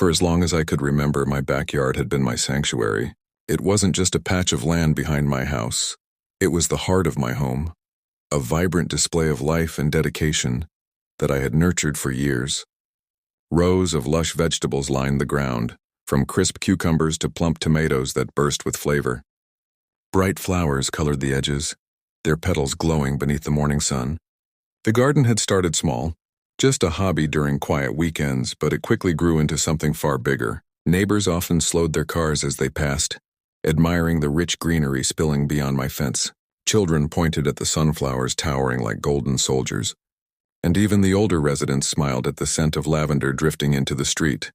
For as long as I could remember, my backyard had been my sanctuary. It wasn't just a patch of land behind my house. It was the heart of my home, a vibrant display of life and dedication that I had nurtured for years. Rows of lush vegetables lined the ground, from crisp cucumbers to plump tomatoes that burst with flavor. Bright flowers colored the edges, their petals glowing beneath the morning sun. The garden had started small, just a hobby during quiet weekends, but it quickly grew into something far bigger. Neighbors often slowed their cars as they passed, admiring the rich greenery spilling beyond my fence. Children pointed at the sunflowers towering like golden soldiers, and even the older residents smiled at the scent of lavender drifting into the street.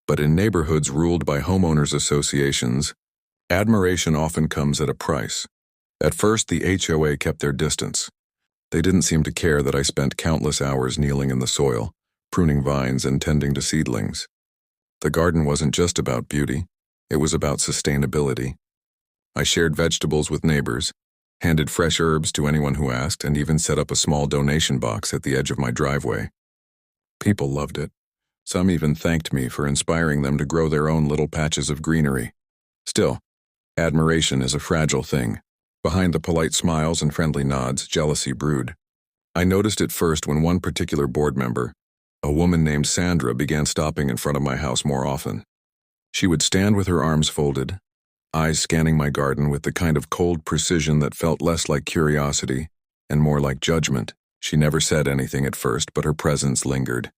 But in neighborhoods ruled by homeowners associations, admiration often comes at a price. At first, the HOA kept their distance. They didn't seem to care that I spent countless hours kneeling in the soil, pruning vines and tending to seedlings. The garden wasn't just about beauty, it was about sustainability. I shared vegetables with neighbors, handed fresh herbs to anyone who asked, and even set up a small donation box at the edge of my driveway. People loved it. Some even thanked me for inspiring them to grow their own little patches of greenery. Still, admiration is a fragile thing. Behind the polite smiles and friendly nods, jealousy brewed. I noticed it first when one particular board member, a woman named Sandra, began stopping in front of my house more often. She would stand with her arms folded, eyes scanning my garden with the kind of cold precision that felt less like curiosity and more like judgment. She never said anything at first, but her presence lingered,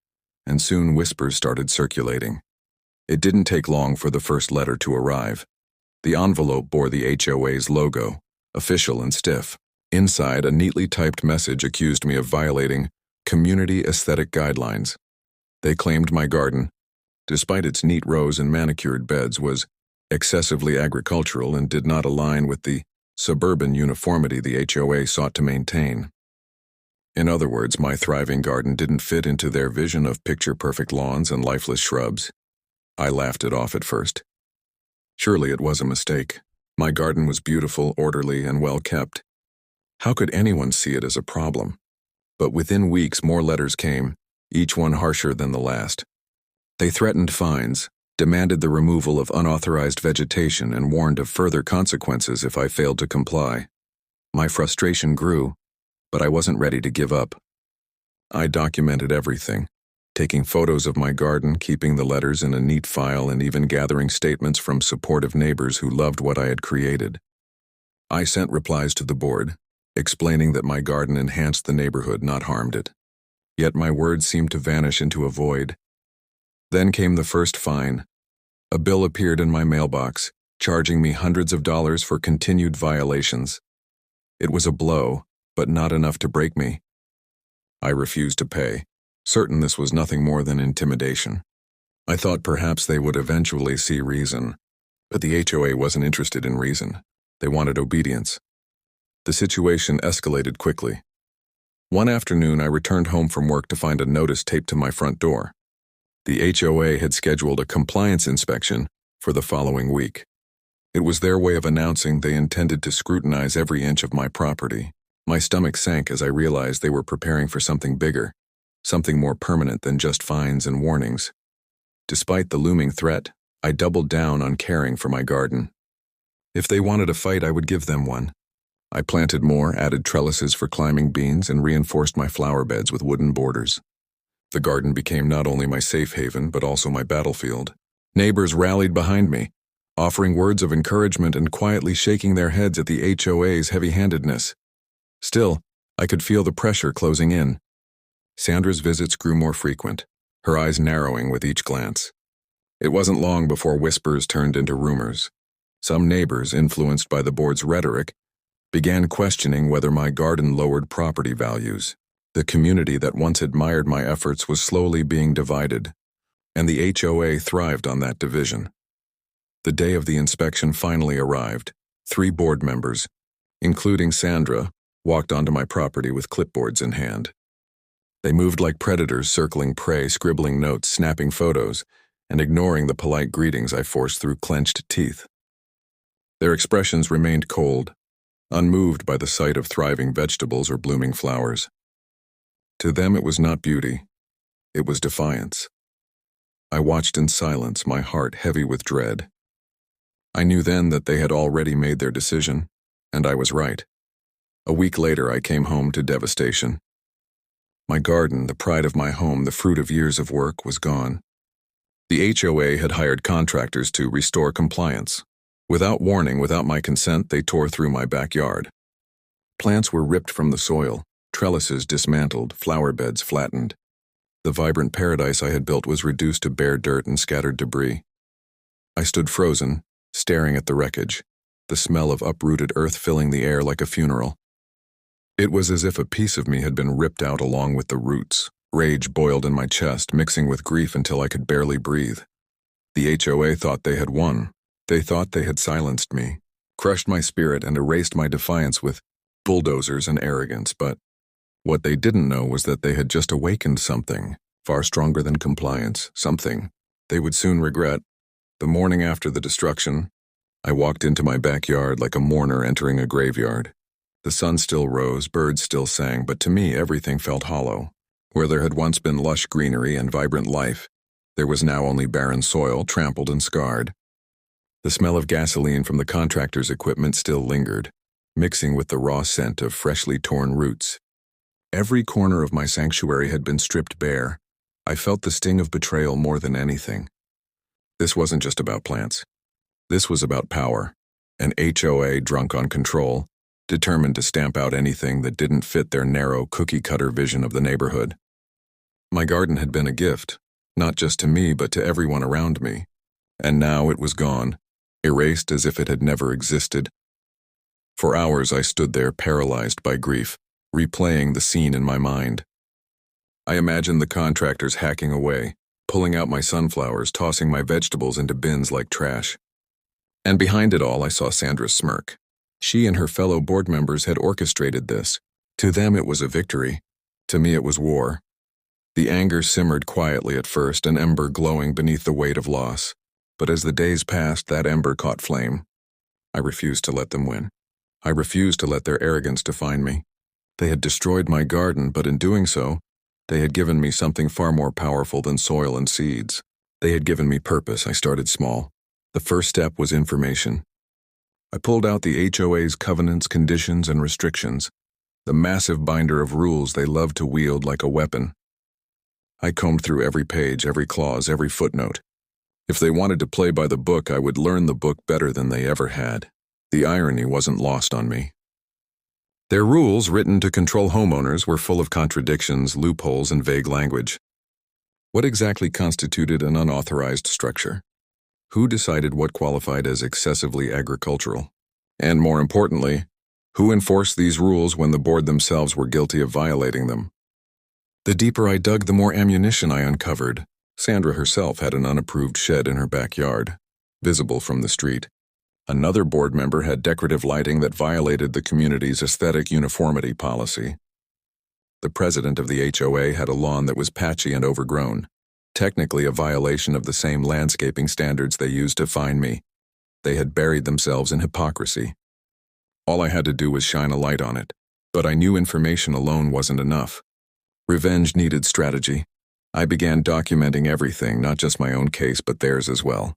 and soon whispers started circulating. It didn't take long for the first letter to arrive. The envelope bore the HOA's logo, official and stiff. Inside, a neatly typed message accused me of violating community aesthetic guidelines. They claimed my garden, despite its neat rows and manicured beds, was excessively agricultural and did not align with the suburban uniformity the HOA sought to maintain. In other words, my thriving garden didn't fit into their vision of picture-perfect lawns and lifeless shrubs. I laughed it off at first. Surely it was a mistake. My garden was beautiful, orderly, and well-kept. How could anyone see it as a problem? But within weeks, more letters came, each one harsher than the last. They threatened fines, demanded the removal of unauthorized vegetation, and warned of further consequences if I failed to comply. My frustration grew, but I wasn't ready to give up. I documented everything, taking photos of my garden, keeping the letters in a neat file, and even gathering statements from supportive neighbors who loved what I had created. I sent replies to the board, explaining that my garden enhanced the neighborhood, not harmed it. Yet my words seemed to vanish into a void. Then came the first fine. A bill appeared in my mailbox, charging me hundreds of dollars for continued violations. It was a blow, but not enough to break me. I refused to pay, certain this was nothing more than intimidation. I thought perhaps they would eventually see reason, but the HOA wasn't interested in reason. They wanted obedience. The situation escalated quickly. One afternoon, I returned home from work to find a notice taped to my front door. The HOA had scheduled a compliance inspection for the following week. It was their way of announcing they intended to scrutinize every inch of my property. My stomach sank as I realized they were preparing for something bigger, something more permanent than just fines and warnings. Despite the looming threat, I doubled down on caring for my garden. If they wanted a fight, I would give them one. I planted more, added trellises for climbing beans, and reinforced my flower beds with wooden borders. The garden became not only my safe haven, but also my battlefield. Neighbors rallied behind me, offering words of encouragement and quietly shaking their heads at the HOA's heavy-handedness. Still, I could feel the pressure closing in. Sandra's visits grew more frequent, her eyes narrowing with each glance. It wasn't long before whispers turned into rumors. Some neighbors, influenced by the board's rhetoric, began questioning whether my garden lowered property values. The community that once admired my efforts was slowly being divided, and the HOA thrived on that division. The day of the inspection finally arrived. 3 board members, including Sandra, walked onto my property with clipboards in hand. They moved like predators, circling prey, scribbling notes, snapping photos, and ignoring the polite greetings I forced through clenched teeth. Their expressions remained cold, unmoved by the sight of thriving vegetables or blooming flowers. To them it was not beauty, it was defiance. I watched in silence, my heart heavy with dread. I knew then that they had already made their decision, and I was right. A week later, I came home to devastation. My garden, the pride of my home, the fruit of years of work, was gone. The HOA had hired contractors to restore compliance. Without warning, without my consent, they tore through my backyard. Plants were ripped from the soil, trellises dismantled, flower beds flattened. The vibrant paradise I had built was reduced to bare dirt and scattered debris. I stood frozen, staring at the wreckage, the smell of uprooted earth filling the air like a funeral. It was as if a piece of me had been ripped out along with the roots. Rage boiled in my chest, mixing with grief until I could barely breathe. The HOA thought they had won. They thought they had silenced me, crushed my spirit, and erased my defiance with bulldozers and arrogance, but what they didn't know was that they had just awakened something, far stronger than compliance, something they would soon regret. The morning after the destruction, I walked into my backyard like a mourner entering a graveyard. The sun still rose, birds still sang, but to me everything felt hollow. Where there had once been lush greenery and vibrant life, there was now only barren soil, trampled and scarred. The smell of gasoline from the contractor's equipment still lingered, mixing with the raw scent of freshly torn roots. Every corner of my sanctuary had been stripped bare. I felt the sting of betrayal more than anything. This wasn't just about plants. This was about power. An HOA drunk on control, determined to stamp out anything that didn't fit their narrow, cookie-cutter vision of the neighborhood. My garden had been a gift, not just to me but to everyone around me. And now it was gone, erased as if it had never existed. For hours I stood there paralyzed by grief, replaying the scene in my mind. I imagined the contractors hacking away, pulling out my sunflowers, tossing my vegetables into bins like trash. And behind it all I saw Sandra's smirk. She and her fellow board members had orchestrated this. To them it was a victory. To me it was war. The anger simmered quietly at first, an ember glowing beneath the weight of loss. But as the days passed, that ember caught flame. I refused to let them win. I refused to let their arrogance define me. They had destroyed my garden, but in doing so, they had given me something far more powerful than soil and seeds. They had given me purpose. I started small. The first step was information. I pulled out the HOA's covenants, conditions, and restrictions, the massive binder of rules they loved to wield like a weapon. I combed through every page, every clause, every footnote. If they wanted to play by the book, I would learn the book better than they ever had. The irony wasn't lost on me. Their rules, written to control homeowners, were full of contradictions, loopholes, and vague language. What exactly constituted an unauthorized structure? Who decided what qualified as excessively agricultural? And more importantly, who enforced these rules when the board themselves were guilty of violating them? The deeper I dug, the more ammunition I uncovered. Sandra herself had an unapproved shed in her backyard, visible from the street. Another board member had decorative lighting that violated the community's aesthetic uniformity policy. The president of the HOA had a lawn that was patchy and overgrown, technically a violation of the same landscaping standards they used to fine me. They had buried themselves in hypocrisy. All I had to do was shine a light on it, but I knew information alone wasn't enough. Revenge needed strategy. I began documenting everything, not just my own case, but theirs as well.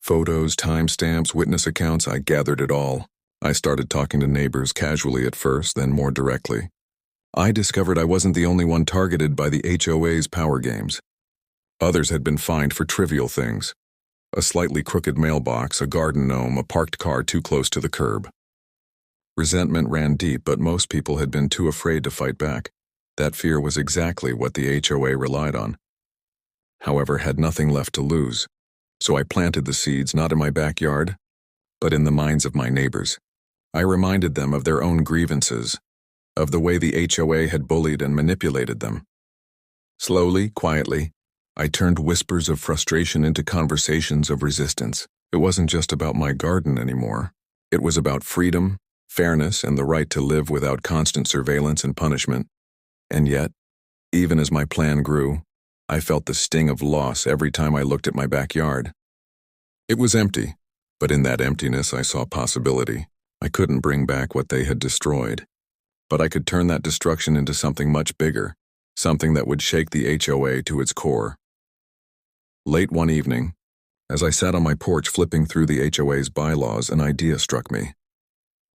Photos, timestamps, witness accounts, I gathered it all. I started talking to neighbors casually at first, then more directly. I discovered I wasn't the only one targeted by the HOA's power games. Others had been fined for trivial things. A slightly crooked mailbox, a garden gnome, a parked car too close to the curb. Resentment ran deep, but most people had been too afraid to fight back. That fear was exactly what the HOA relied on. However, had nothing left to lose. So I planted the seeds not in my backyard, but in the minds of my neighbors. I reminded them of their own grievances, of the way the HOA had bullied and manipulated them. Slowly, quietly, I turned whispers of frustration into conversations of resistance. It wasn't just about my garden anymore. It was about freedom, fairness, and the right to live without constant surveillance and punishment. And yet, even as my plan grew, I felt the sting of loss every time I looked at my backyard. It was empty, but in that emptiness I saw possibility. I couldn't bring back what they had destroyed, but I could turn that destruction into something much bigger, something that would shake the HOA to its core. Late one evening, as I sat on my porch flipping through the HOA's bylaws, an idea struck me.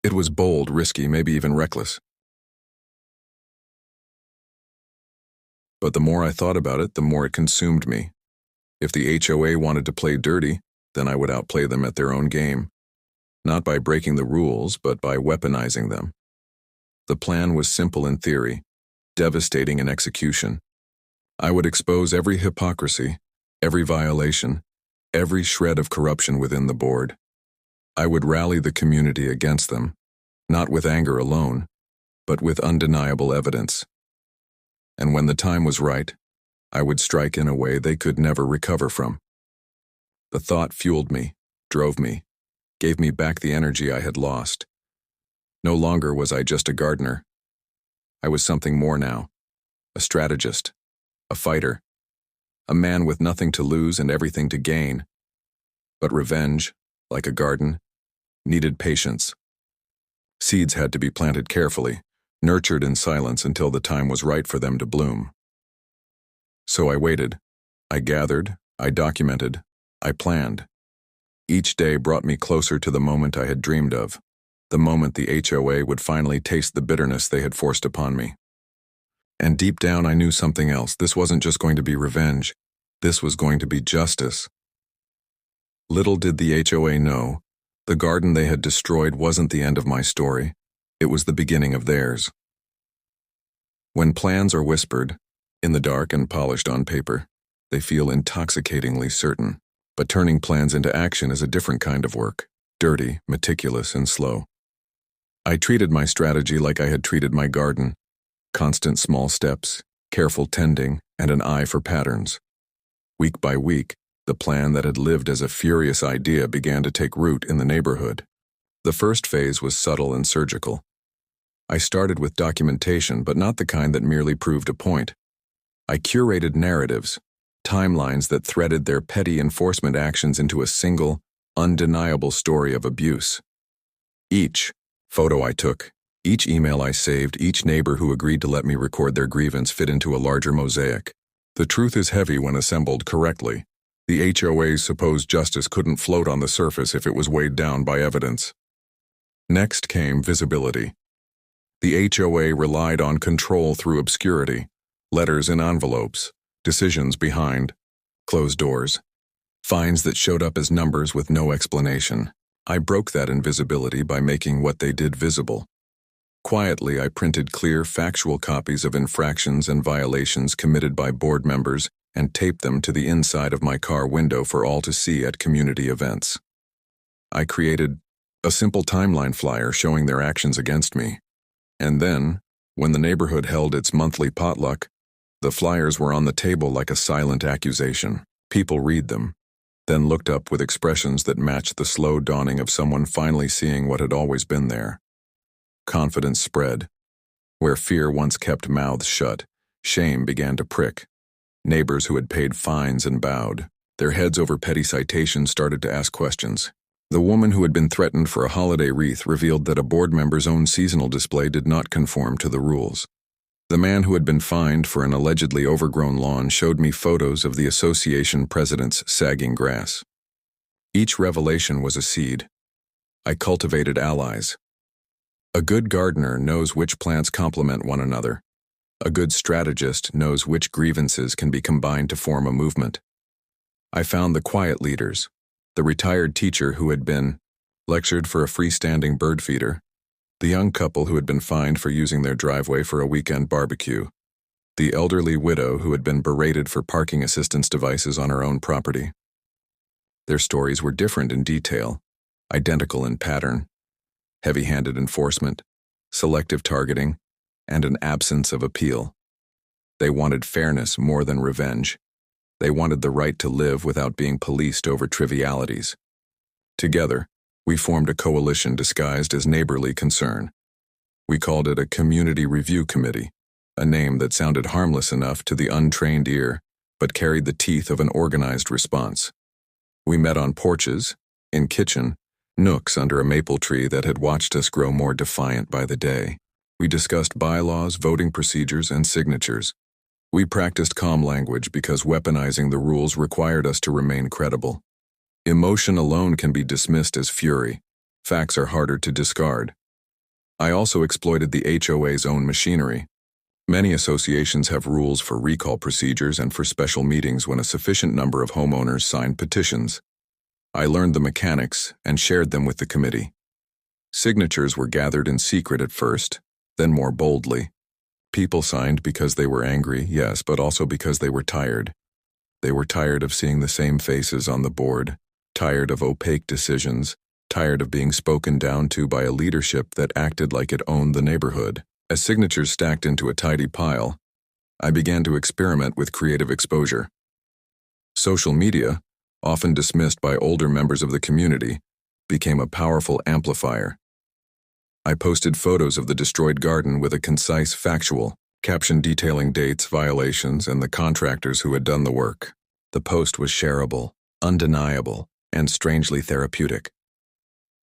It was bold, risky, maybe even reckless. But the more I thought about it, the more it consumed me. If the HOA wanted to play dirty, then I would outplay them at their own game. Not by breaking the rules, but by weaponizing them. The plan was simple in theory, devastating in execution. I would expose every hypocrisy, every violation, every shred of corruption within the board. I would rally the community against them, not with anger alone, but with undeniable evidence. And when the time was right, I would strike in a way they could never recover from. The thought fueled me, drove me, gave me back the energy I had lost. No longer was I just a gardener. I was something more now, a strategist, a fighter, a man with nothing to lose and everything to gain. But revenge, like a garden, needed patience. Seeds had to be planted carefully, nurtured in silence until the time was right for them to bloom. So I waited. I gathered, I documented, I planned. Each day brought me closer to the moment I had dreamed of, the moment the HOA would finally taste the bitterness they had forced upon me. And deep down I knew something else. This wasn't just going to be revenge. This was going to be justice. Little did the HOA know, the garden they had destroyed wasn't the end of my story. It was the beginning of theirs. When plans are whispered, in the dark and polished on paper, they feel intoxicatingly certain. But turning plans into action is a different kind of work, dirty, meticulous, and slow. I treated my strategy like I had treated my garden, constant small steps, careful tending, and an eye for patterns. Week by week, the plan that had lived as a furious idea began to take root in the neighborhood. The first phase was subtle and surgical. I started with documentation, but not the kind that merely proved a point. I curated narratives, timelines that threaded their petty enforcement actions into a single, undeniable story of abuse. Each photo I took, each email I saved, each neighbor who agreed to let me record their grievance fit into a larger mosaic. The truth is heavy when assembled correctly. The HOA's supposed justice couldn't float on the surface if it was weighed down by evidence. Next came visibility. The HOA relied on control through obscurity, letters in envelopes, decisions behind closed doors, fines that showed up as numbers with no explanation. I broke that invisibility by making what they did visible. Quietly, I printed clear, factual copies of infractions and violations committed by board members and taped them to the inside of my car window for all to see at community events. I created a simple timeline flyer showing their actions against me. And then, when the neighborhood held its monthly potluck, the flyers were on the table like a silent accusation. People read them, then looked up with expressions that matched the slow dawning of someone finally seeing what had always been there. Confidence spread. Where fear once kept mouths shut, shame began to prick. Neighbors who had paid fines and bowed, their heads over petty citations, started to ask questions. The woman who had been threatened for a holiday wreath revealed that a board member's own seasonal display did not conform to the rules. The man who had been fined for an allegedly overgrown lawn showed me photos of the association president's sagging grass. Each revelation was a seed. I cultivated allies. A good gardener knows which plants complement one another. A good strategist knows which grievances can be combined to form a movement. I found the quiet leaders, the retired teacher who had been lectured for a freestanding bird feeder, the young couple who had been fined for using their driveway for a weekend barbecue, the elderly widow who had been berated for parking assistance devices on her own property. Their stories were different in detail, identical in pattern: heavy-handed enforcement, selective targeting, and an absence of appeal. They wanted fairness more than revenge. They wanted the right to live without being policed over trivialities. Together, we formed a coalition disguised as neighborly concern. We called it a Community Review Committee, a name that sounded harmless enough to the untrained ear, but carried the teeth of an organized response. We met on porches, in kitchen, nooks under a maple tree that had watched us grow more defiant by the day. We discussed bylaws, voting procedures, and signatures. We practiced calm language because weaponizing the rules required us to remain credible. Emotion alone can be dismissed as fury. Facts are harder to discard. I also exploited the HOA's own machinery. Many associations have rules for recall procedures and for special meetings when a sufficient number of homeowners signed petitions. I learned the mechanics and shared them with the committee. Signatures were gathered in secret at first, then more boldly. People signed because they were angry, yes, but also because they were tired. They were tired of seeing the same faces on the board, tired of opaque decisions, tired of being spoken down to by a leadership that acted like it owned the neighborhood. As signatures stacked into a tidy pile, I began to experiment with creative exposure. Social media, often dismissed by older members of the community, became a powerful amplifier. I posted photos of the destroyed garden with a concise factual caption detailing dates, violations, and the contractors who had done the work. The post was shareable, undeniable, and strangely therapeutic.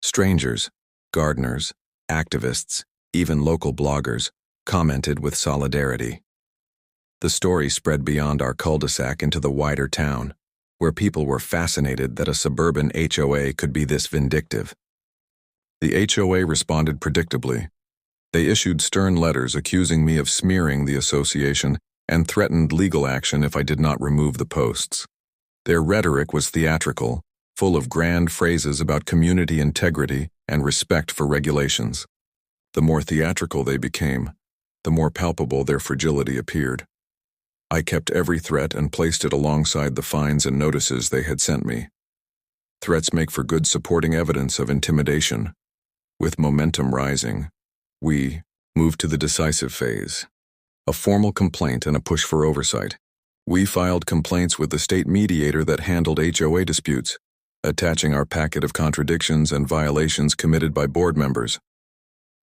Strangers, gardeners, activists, even local bloggers, commented with solidarity. The story spread beyond our cul-de-sac into the wider town, where people were fascinated that a suburban HOA could be this vindictive. The HOA responded predictably. They issued stern letters accusing me of smearing the association and threatened legal action if I did not remove the posts. Their rhetoric was theatrical, full of grand phrases about community integrity and respect for regulations. The more theatrical they became, the more palpable their fragility appeared. I kept every threat and placed it alongside the fines and notices they had sent me. Threats make for good supporting evidence of intimidation. With momentum rising, we moved to the decisive phase. A formal complaint and a push for oversight. We filed complaints with the state mediator that handled HOA disputes, attaching our packet of contradictions and violations committed by board members.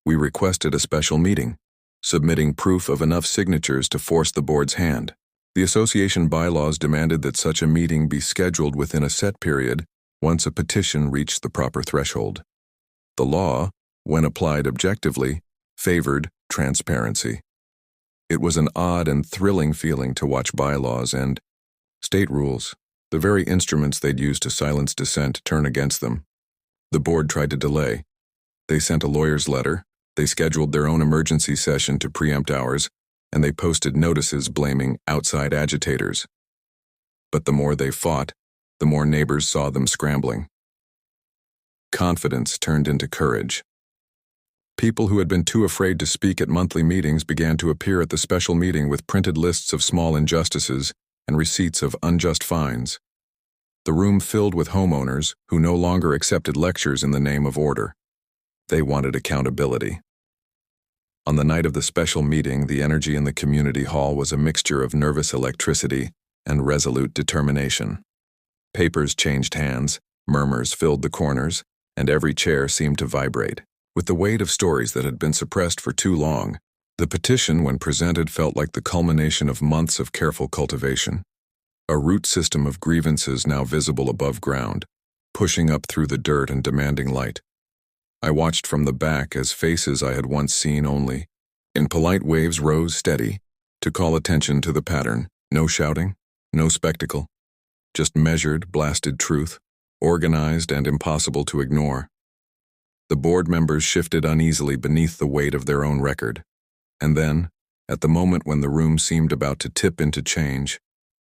We requested a special meeting, submitting proof of enough signatures to force the board's hand. The association bylaws demanded that such a meeting be scheduled within a set period once a petition reached the proper threshold. The law, when applied objectively, favored transparency. It was an odd and thrilling feeling to watch bylaws and state rules, the very instruments they'd used to silence dissent, turn against them. The board tried to delay. They sent a lawyer's letter, they scheduled their own emergency session to preempt ours, and they posted notices blaming outside agitators. But the more they fought, the more neighbors saw them scrambling. Confidence turned into courage. People who had been too afraid to speak at monthly meetings began to appear at the special meeting with printed lists of small injustices and receipts of unjust fines. The room filled with homeowners who no longer accepted lectures in the name of order. They wanted accountability. On the night of the special meeting, the energy in the community hall was a mixture of nervous electricity and resolute determination. Papers changed hands, murmurs filled the corners, and every chair seemed to vibrate. With the weight of stories that had been suppressed for too long, the petition, when presented, felt like the culmination of months of careful cultivation. A root system of grievances now visible above ground, pushing up through the dirt and demanding light. I watched from the back as faces I had once seen only, in polite waves, rose steady, to call attention to the pattern. No shouting, no spectacle, just measured, blasted truth, organized and impossible to ignore. The board members shifted uneasily beneath the weight of their own record. And then, at the moment when the room seemed about to tip into change,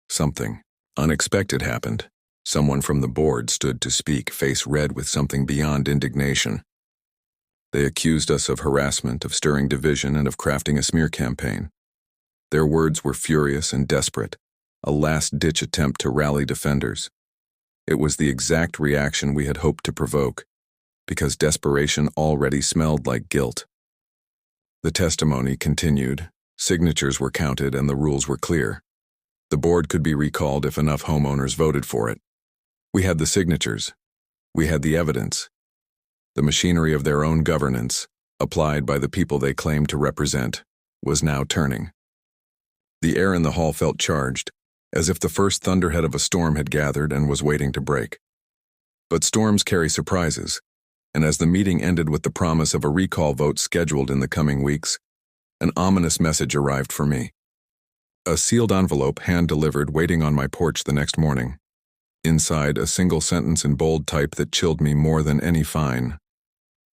something unexpected happened. Someone from the board stood to speak, face red with something beyond indignation. They accused us of harassment, of stirring division, and of crafting a smear campaign. Their words were furious and desperate, a last-ditch attempt to rally defenders. It was the exact reaction we had hoped to provoke, because desperation already smelled like guilt. The testimony continued, signatures were counted, and the rules were clear. The board could be recalled if enough homeowners voted for it. We had the signatures. We had the evidence. The machinery of their own governance, applied by the people they claimed to represent, was now turning. The air in the hall felt charged, as if the first thunderhead of a storm had gathered and was waiting to break. But storms carry surprises, and as the meeting ended with the promise of a recall vote scheduled in the coming weeks, an ominous message arrived for me. A sealed envelope hand-delivered waiting on my porch the next morning. Inside, a single sentence in bold type that chilled me more than any fine.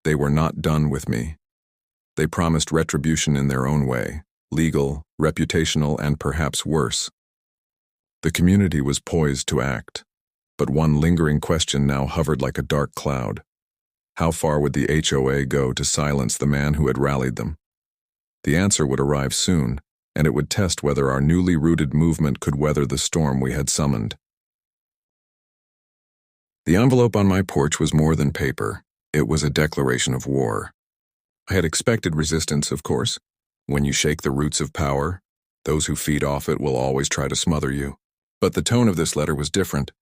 They were not done with me. They promised retribution in their own way, legal, reputational, and perhaps worse. The community was poised to act, but one lingering question now hovered like a dark cloud. How far would the HOA go to silence the man who had rallied them? The answer would arrive soon, and it would test whether our newly rooted movement could weather the storm we had summoned. The envelope on my porch was more than paper. It was a declaration of war. I had expected resistance, of course. When you shake the roots of power, those who feed off it will always try to smother you. But the tone of this letter was different.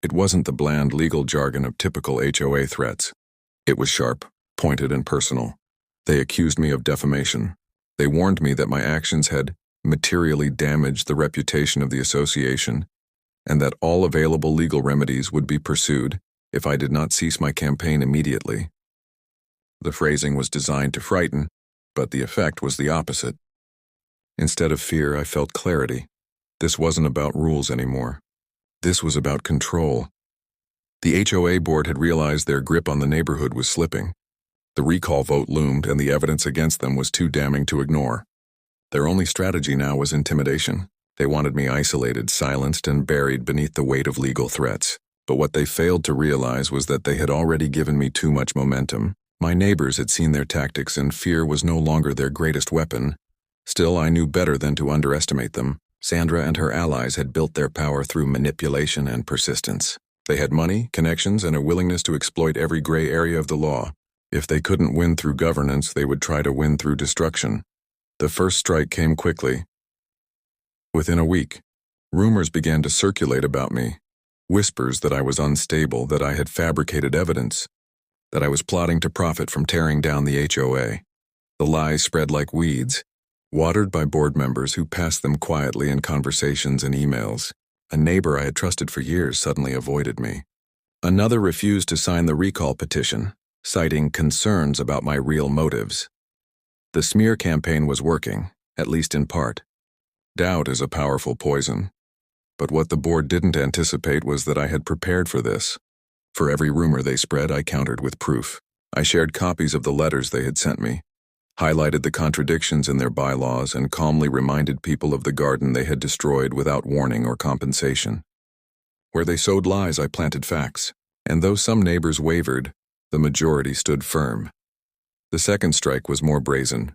It wasn't the bland legal jargon of typical HOA threats. It was sharp, pointed, and personal. They accused me of defamation. They warned me that my actions had materially damaged the reputation of the association, and that all available legal remedies would be pursued if I did not cease my campaign immediately. The phrasing was designed to frighten, but the effect was the opposite. Instead of fear, I felt clarity. This wasn't about rules anymore. This was about control. The HOA board had realized their grip on the neighborhood was slipping. The recall vote loomed, and the evidence against them was too damning to ignore. Their only strategy now was intimidation. They wanted me isolated, silenced, and buried beneath the weight of legal threats. But what they failed to realize was that they had already given me too much momentum. My neighbors had seen their tactics, and fear was no longer their greatest weapon. Still, I knew better than to underestimate them. Sandra and her allies had built their power through manipulation and persistence. They had money, connections, and a willingness to exploit every gray area of the law. If they couldn't win through governance, they would try to win through destruction. The first strike came quickly. Within a week, rumors began to circulate about me. Whispers that I was unstable, that I had fabricated evidence, that I was plotting to profit from tearing down the HOA. The lies spread like weeds, watered by board members who passed them quietly in conversations and emails. A neighbor I had trusted for years suddenly avoided me. Another refused to sign the recall petition, citing concerns about my real motives. The smear campaign was working, at least in part. Doubt is a powerful poison. But what the board didn't anticipate was that I had prepared for this. For every rumor they spread, I countered with proof. I shared copies of the letters they had sent me, highlighted the contradictions in their bylaws, and calmly reminded people of the garden they had destroyed without warning or compensation. Where they sowed lies, I planted facts. And though some neighbors wavered, the majority stood firm. The second strike was more brazen.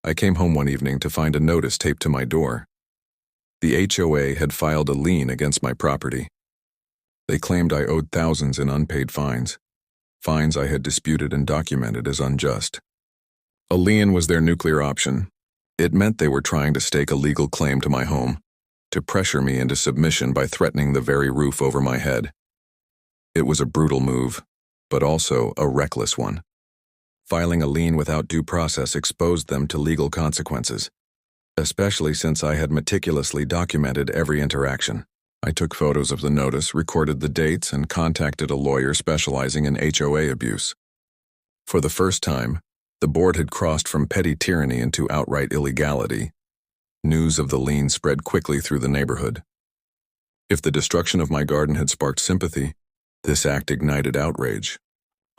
I came home one evening to find a notice taped to my door. The HOA had filed a lien against my property. They claimed I owed thousands in unpaid fines I had disputed and documented as unjust. A lien was their nuclear option. It meant they were trying to stake a legal claim to my home, to pressure me into submission by threatening the very roof over my head. It was a brutal move, but also a reckless one. Filing a lien without due process exposed them to legal consequences, especially since I had meticulously documented every interaction. I took photos of the notice, recorded the dates, and contacted a lawyer specializing in HOA abuse. For the first time, the board had crossed from petty tyranny into outright illegality. News of the lien spread quickly through the neighborhood. If the destruction of my garden had sparked sympathy, this act ignited outrage.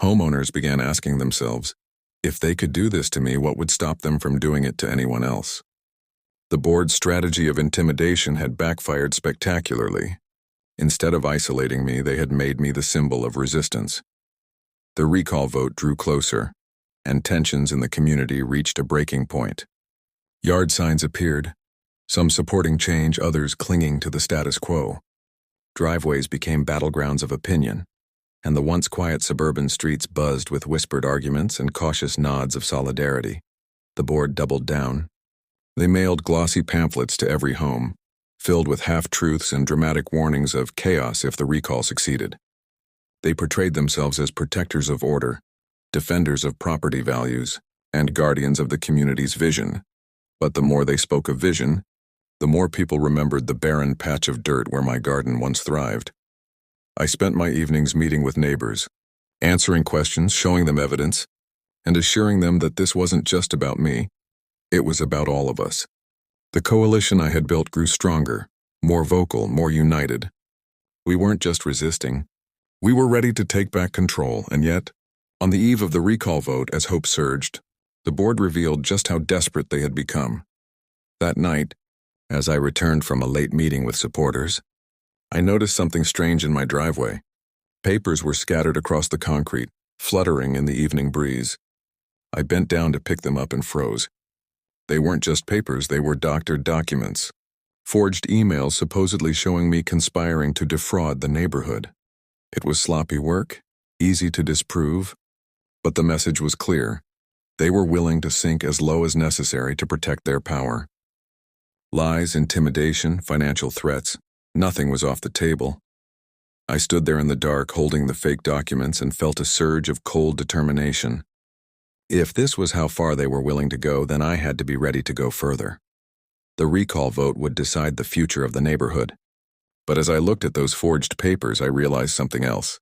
Homeowners began asking themselves, if they could do this to me, what would stop them from doing it to anyone else? The board's strategy of intimidation had backfired spectacularly. Instead of isolating me, they had made me the symbol of resistance. The recall vote drew closer, and tensions in the community reached a breaking point. Yard signs appeared, some supporting change, others clinging to the status quo. Driveways became battlegrounds of opinion, and the once quiet suburban streets buzzed with whispered arguments and cautious nods of solidarity. The board doubled down. They mailed glossy pamphlets to every home, filled with half-truths and dramatic warnings of chaos if the recall succeeded. They portrayed themselves as protectors of order, defenders of property values, and guardians of the community's vision. But the more they spoke of vision, the more people remembered the barren patch of dirt where my garden once thrived. I spent my evenings meeting with neighbors, answering questions, showing them evidence, and assuring them that this wasn't just about me. It was about all of us. The coalition I had built grew stronger, more vocal, more united. We weren't just resisting. We were ready to take back control, and yet, on the eve of the recall vote, as hope surged, the board revealed just how desperate they had become. That night, as I returned from a late meeting with supporters, I noticed something strange in my driveway. Papers were scattered across the concrete, fluttering in the evening breeze. I bent down to pick them up and froze. They weren't just papers, they were doctored documents. Forged emails supposedly showing me conspiring to defraud the neighborhood. It was sloppy work, easy to disprove, but the message was clear. They were willing to sink as low as necessary to protect their power. Lies, intimidation, financial threats, nothing was off the table. I stood there in the dark holding the fake documents and felt a surge of cold determination. If this was how far they were willing to go, then I had to be ready to go further. The recall vote would decide the future of the neighborhood. But as I looked at those forged papers, I realized something else.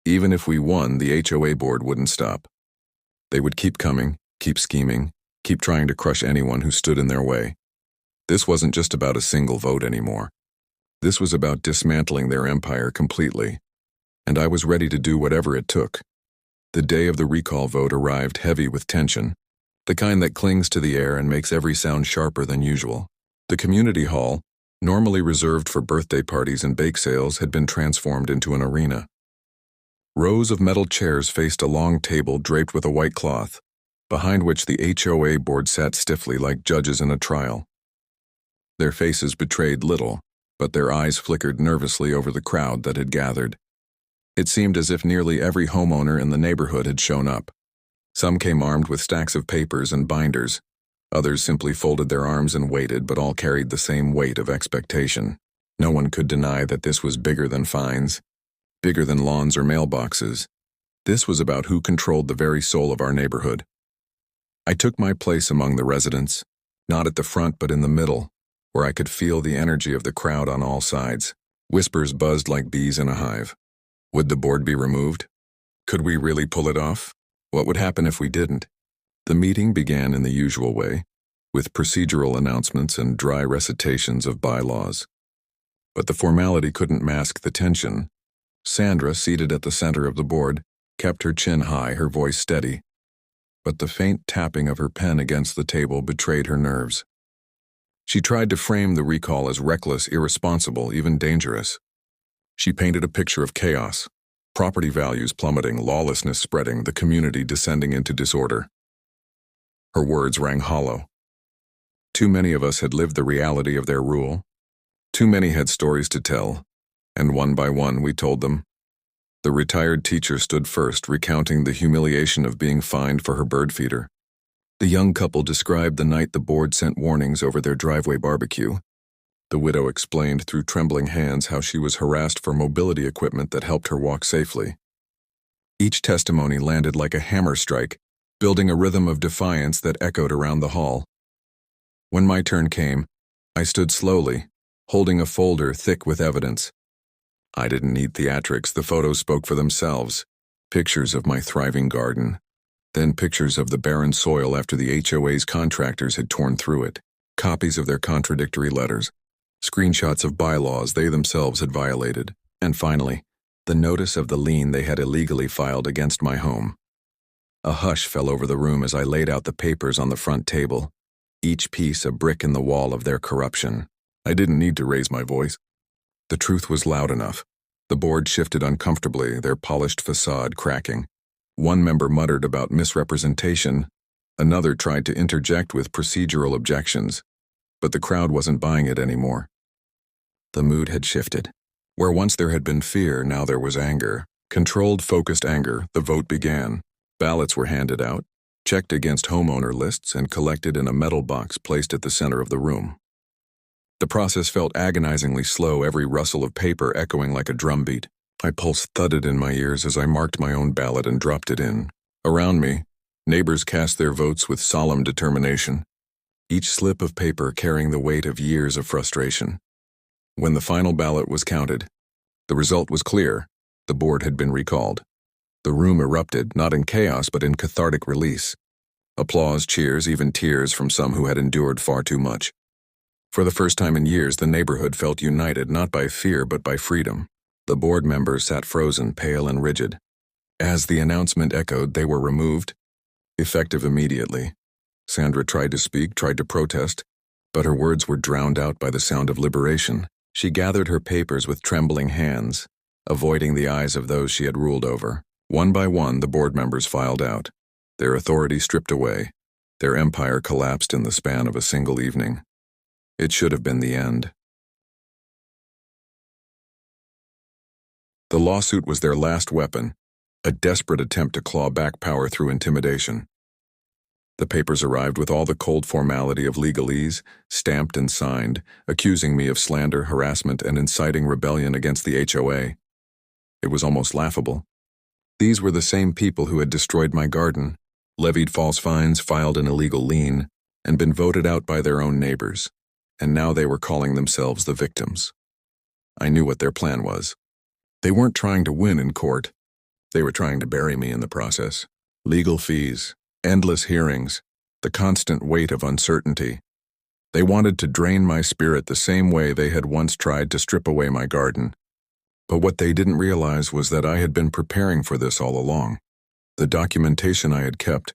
Even if we won, the HOA board wouldn't stop. They would keep coming, keep scheming, keep trying to crush anyone who stood in their way. This wasn't just about a single vote anymore. This was about dismantling their empire completely. And I was ready to do whatever it took. The day of the recall vote arrived heavy with tension, the kind that clings to the air and makes every sound sharper than usual. The community hall, normally reserved for birthday parties and bake sales, had been transformed into an arena. Rows of metal chairs faced a long table draped with a white cloth, behind which the HOA board sat stiffly like judges in a trial. Their faces betrayed little, but their eyes flickered nervously over the crowd that had gathered. It seemed as if nearly every homeowner in the neighborhood had shown up. Some came armed with stacks of papers and binders. Others simply folded their arms and waited, but all carried the same weight of expectation. No one could deny that this was bigger than fines, bigger than lawns or mailboxes. This was about who controlled the very soul of our neighborhood. I took my place among the residents, not at the front but in the middle, where I could feel the energy of the crowd on all sides. Whispers buzzed like bees in a hive. Would the board be removed? Could we really pull it off? What would happen if we didn't? The meeting began in the usual way, with procedural announcements and dry recitations of bylaws. But the formality couldn't mask the tension. Sandra, seated at the center of the board, kept her chin high, her voice steady. But the faint tapping of her pen against the table betrayed her nerves. She tried to frame the recall as reckless, irresponsible, even dangerous. She painted a picture of chaos, property values plummeting, lawlessness spreading, the community descending into disorder. Her words rang hollow. Too many of us had lived the reality of their rule. Too many had stories to tell, and one by one we told them. The retired teacher stood first, recounting the humiliation of being fined for her bird feeder. The young couple described the night the board sent warnings over their driveway barbecue. The widow explained through trembling hands how she was harassed for mobility equipment that helped her walk safely. Each testimony landed like a hammer strike, building a rhythm of defiance that echoed around the hall. When my turn came, I stood slowly, holding a folder thick with evidence. I didn't need theatrics, the photos spoke for themselves. Pictures of my thriving garden, then pictures of the barren soil after the HOA's contractors had torn through it, copies of their contradictory letters, screenshots of bylaws they themselves had violated, and finally, the notice of the lien they had illegally filed against my home. A hush fell over the room as I laid out the papers on the front table, each piece a brick in the wall of their corruption. I didn't need to raise my voice. The truth was loud enough. The board shifted uncomfortably, their polished facade cracking. One member muttered about misrepresentation. Another tried to interject with procedural objections. But the crowd wasn't buying it anymore. The mood had shifted. Where once there had been fear, now there was anger. Controlled, focused anger. The vote began. Ballots were handed out, checked against homeowner lists, and collected in a metal box placed at the center of the room. The process felt agonizingly slow, every rustle of paper echoing like a drumbeat. My pulse thudded in my ears as I marked my own ballot and dropped it in. Around me, neighbors cast their votes with solemn determination, each slip of paper carrying the weight of years of frustration. When the final ballot was counted, the result was clear. The board had been recalled. The room erupted, not in chaos but in cathartic release. Applause, cheers, even tears from some who had endured far too much. For the first time in years, the neighborhood felt united not by fear but by freedom. The board members sat frozen, pale and rigid. As the announcement echoed, they were removed, effective immediately. Sandra tried to speak, tried to protest, but her words were drowned out by the sound of liberation. She gathered her papers with trembling hands, avoiding the eyes of those she had ruled over. One by one, the board members filed out, their authority stripped away. Their empire collapsed in the span of a single evening. It should have been the end. The lawsuit was their last weapon, a desperate attempt to claw back power through intimidation. The papers arrived with all the cold formality of legalese, stamped and signed, accusing me of slander, harassment, and inciting rebellion against the HOA. It was almost laughable. These were the same people who had destroyed my garden, levied false fines, filed an illegal lien, and been voted out by their own neighbors. And now they were calling themselves the victims. I knew what their plan was. They weren't trying to win in court. They were trying to bury me in the process. Legal fees, endless hearings, the constant weight of uncertainty. They wanted to drain my spirit the same way they had once tried to strip away my garden. But what they didn't realize was that I had been preparing for this all along. The documentation I had kept,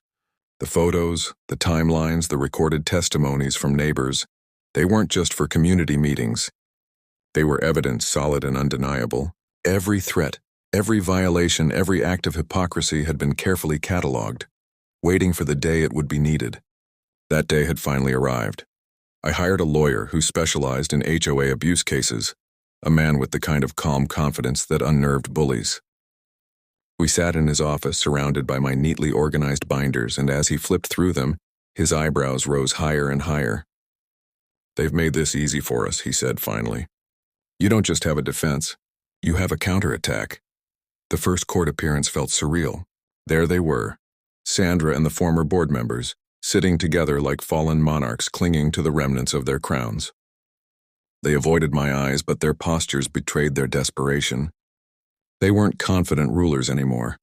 the photos, the timelines, the recorded testimonies from neighbors, they weren't just for community meetings. They were evidence, solid and undeniable. Every threat, every violation, every act of hypocrisy had been carefully catalogued, waiting for the day it would be needed. That day had finally arrived. I hired a lawyer who specialized in HOA abuse cases, a man with the kind of calm confidence that unnerved bullies. We sat in his office surrounded by my neatly organized binders, and as he flipped through them, his eyebrows rose higher and higher. "They've made this easy for us," he said finally. "You don't just have a defense, you have a counterattack." The first court appearance felt surreal. There they were, Sandra and the former board members, sitting together like fallen monarchs clinging to the remnants of their crowns. They avoided my eyes, but their postures betrayed their desperation. They weren't confident rulers anymore.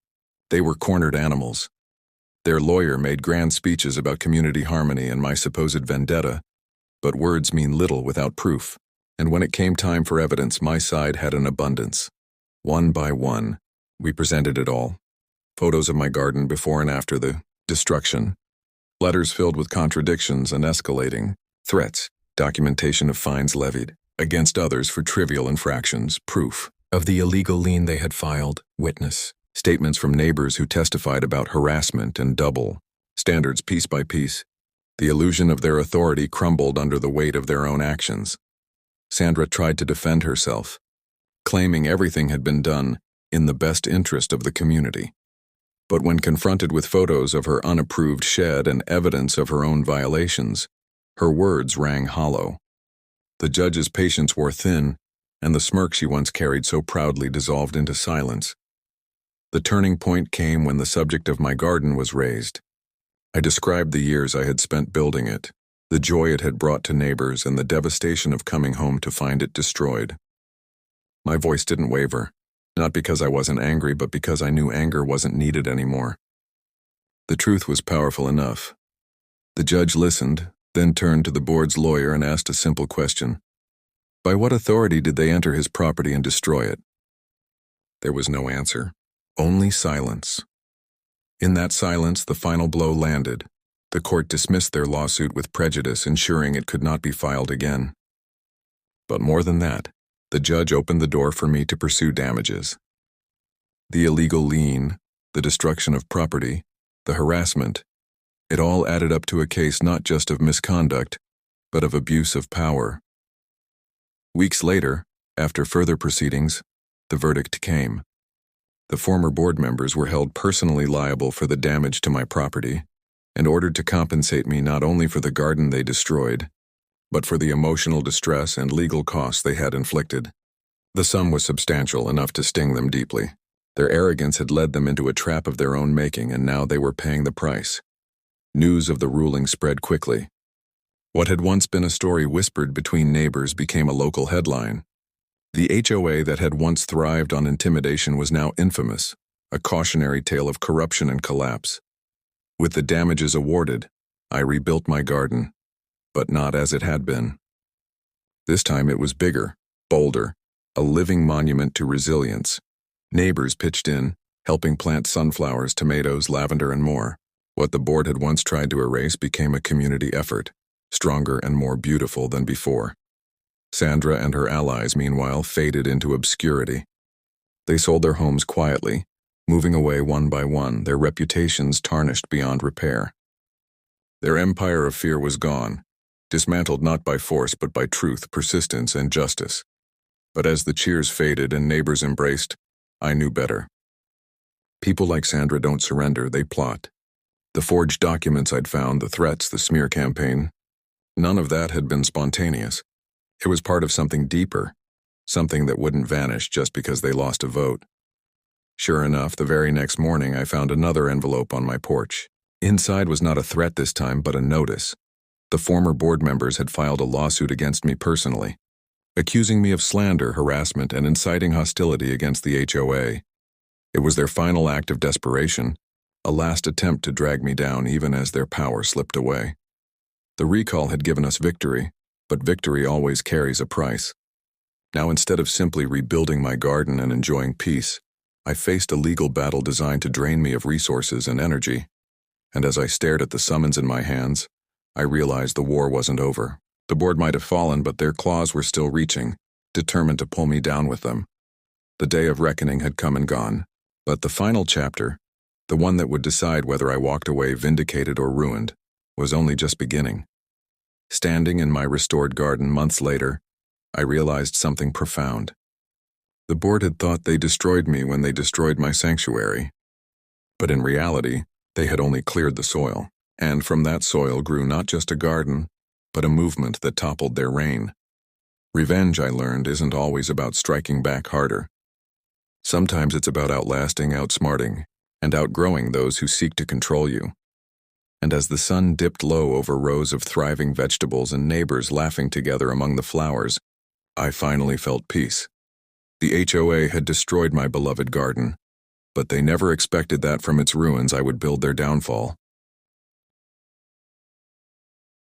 They were cornered animals. Their lawyer made grand speeches about community harmony and my supposed vendetta, but words mean little without proof, and when it came time for evidence, my side had an abundance. One by one, we presented it all. Photos of my garden before and after the destruction, letters filled with contradictions and escalating, threats, documentation of fines levied against others for trivial infractions, proof of the illegal lien they had filed, witness, statements from neighbors who testified about harassment and double standards piece by piece. The illusion of their authority crumbled under the weight of their own actions. Sandra tried to defend herself, claiming everything had been done in the best interest of the community. But when confronted with photos of her unapproved shed and evidence of her own violations, her words rang hollow. The judge's patience wore thin, and the smirk she once carried so proudly dissolved into silence. The turning point came when the subject of my garden was raised. I described the years I had spent building it, the joy it had brought to neighbors, and the devastation of coming home to find it destroyed. My voice didn't waver, not because I wasn't angry, but because I knew anger wasn't needed anymore. The truth was powerful enough. The judge listened, then turned to the board's lawyer and asked a simple question. By what authority did they enter his property and destroy it? There was no answer, only silence. In that silence, the final blow landed. The court dismissed their lawsuit with prejudice, ensuring it could not be filed again. But more than that, the judge opened the door for me to pursue damages. The illegal lien, the destruction of property, the harassment, it all added up to a case not just of misconduct, but of abuse of power. Weeks later, after further proceedings, the verdict came. The former board members were held personally liable for the damage to my property and ordered to compensate me not only for the garden they destroyed, but for the emotional distress and legal costs they had inflicted. The sum was substantial, enough to sting them deeply. Their arrogance had led them into a trap of their own making, and now they were paying the price. News of the ruling spread quickly. What had once been a story whispered between neighbors became a local headline. The HOA that had once thrived on intimidation was now infamous, a cautionary tale of corruption and collapse. With the damages awarded, I rebuilt my garden, but not as it had been. This time it was bigger, bolder, a living monument to resilience. Neighbors pitched in, helping plant sunflowers, tomatoes, lavender, and more. What the board had once tried to erase became a community effort, stronger and more beautiful than before. Sandra and her allies, meanwhile, faded into obscurity. They sold their homes quietly, moving away one by one, their reputations tarnished beyond repair. Their empire of fear was gone, dismantled not by force but by truth, persistence, and justice. But as the cheers faded and neighbors embraced, I knew better. People like Sandra don't surrender, they plot. The forged documents I'd found, the threats, the smear campaign, none of that had been spontaneous. It was part of something deeper, something that wouldn't vanish just because they lost a vote. Sure enough, the very next morning I found another envelope on my porch. Inside was not a threat this time, but a notice. The former board members had filed a lawsuit against me personally, accusing me of slander, harassment, and inciting hostility against the HOA. It was their final act of desperation, a last attempt to drag me down even as their power slipped away. The recall had given us victory, but victory always carries a price. Now, instead of simply rebuilding my garden and enjoying peace, I faced a legal battle designed to drain me of resources and energy. And as I stared at the summons in my hands, I realized the war wasn't over. The board might have fallen, but their claws were still reaching, determined to pull me down with them. The day of reckoning had come and gone, but the final chapter, the one that would decide whether I walked away vindicated or ruined, was only just beginning. Standing in my restored garden months later, I realized something profound. The board had thought they destroyed me when they destroyed my sanctuary. But in reality, they had only cleared the soil, and from that soil grew not just a garden, but a movement that toppled their reign. Revenge, I learned, isn't always about striking back harder. Sometimes it's about outlasting, outsmarting, and outgrowing those who seek to control you. And as the sun dipped low over rows of thriving vegetables and neighbors laughing together among the flowers, I finally felt peace. The HOA had destroyed my beloved garden, but they never expected that from its ruins I would build their downfall.